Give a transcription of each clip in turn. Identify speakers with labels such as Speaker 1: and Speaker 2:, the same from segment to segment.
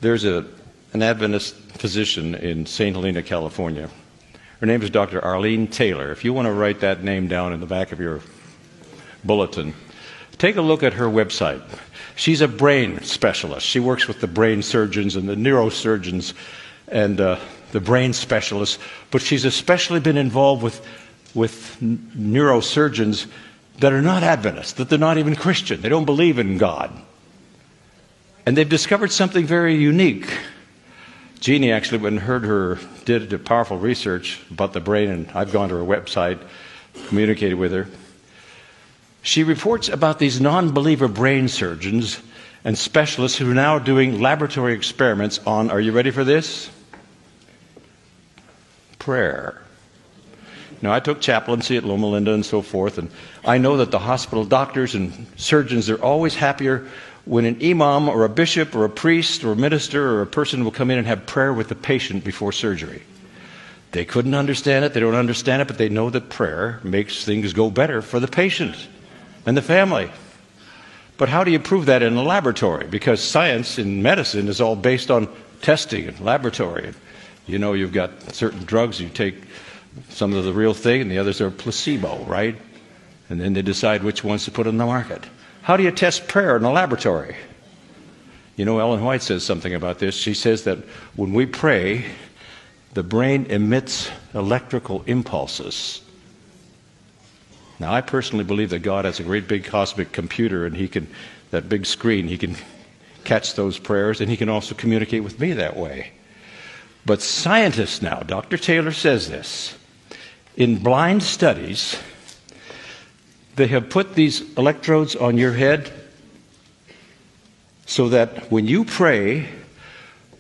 Speaker 1: There's an Adventist physician in St. Helena, California. Her name is Dr. Arlene Taylor. If you want to write that name down in the back of your bulletin, take a look at her website. She's a brain specialist. She works with the brain surgeons and the neurosurgeons and the brain specialists, but she's especially been involved with neurosurgeons that are not Adventists, that they're not even Christian. They don't believe in God. And they've discovered something very unique. Jeannie actually, when heard her, did a powerful research about the brain, and I've gone to her website, communicated with her. She reports about these non-believer brain surgeons and specialists who are now doing laboratory experiments on, are you ready for this? Prayer. Now, I took chaplaincy at Loma Linda and so forth, and I know that the hospital doctors and surgeons are always happier when an imam or a bishop or a priest or a minister or a person will come in and have prayer with the patient before surgery. They couldn't understand it, they don't understand it, but they know that prayer makes things go better for the patient and the family. But how do you prove that in a laboratory? Because science in medicine is all based on testing and laboratory. You know, you've got certain drugs, you take some of the real thing and the others are placebo, right? And then they decide which ones to put on the market. How do you test prayer in a laboratory? You know, Ellen White says something about this. She says that when we pray, the brain emits electrical impulses. Now, I personally believe that God has a great big cosmic computer, and that big screen, he can catch those prayers, and he can also communicate with me that way. But scientists now, Dr. Taylor says this, in blind studies, they have put these electrodes on your head so that when you pray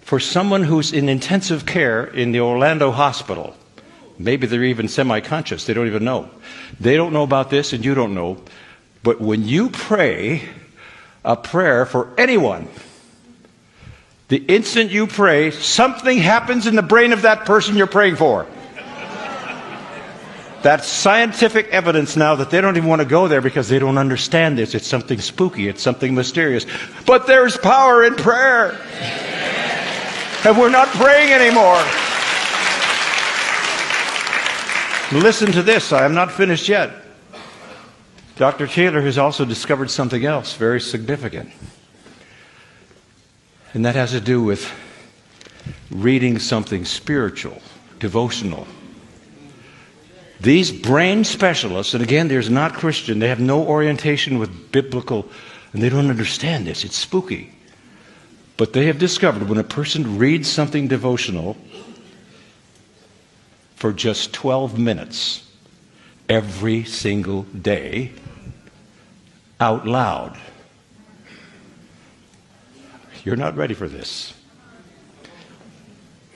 Speaker 1: for someone who's in intensive care in the Orlando hospital, maybe they're even semi-conscious, they don't even know. They don't know about this and you don't know. But when you pray a prayer for anyone, the instant you pray, something happens in the brain of that person you're praying for. That's scientific evidence now that they don't even want to go there because they don't understand this. It's something spooky. It's something mysterious. But there's power in prayer. And we're not praying anymore. Listen to this. I am not finished yet. Dr. Taylor has also discovered something else very significant. And that has to do with reading something spiritual, devotional. These brain specialists, and again, they're not Christian, they have no orientation with biblical, and they don't understand this. It's spooky. But they have discovered when a person reads something devotional for just 12 minutes every single day out loud. You're not ready for this.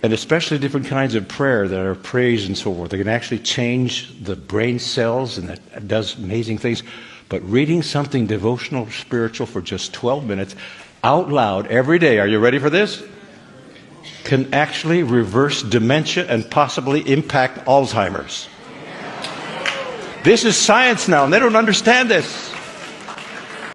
Speaker 1: And especially different kinds of prayer that are praise and so forth. They can actually change the brain cells, and that does amazing things. But reading something devotional, spiritual for just 12 minutes out loud every day, are you ready for this? Can actually reverse dementia and possibly impact Alzheimer's. This is science now, and they don't understand this.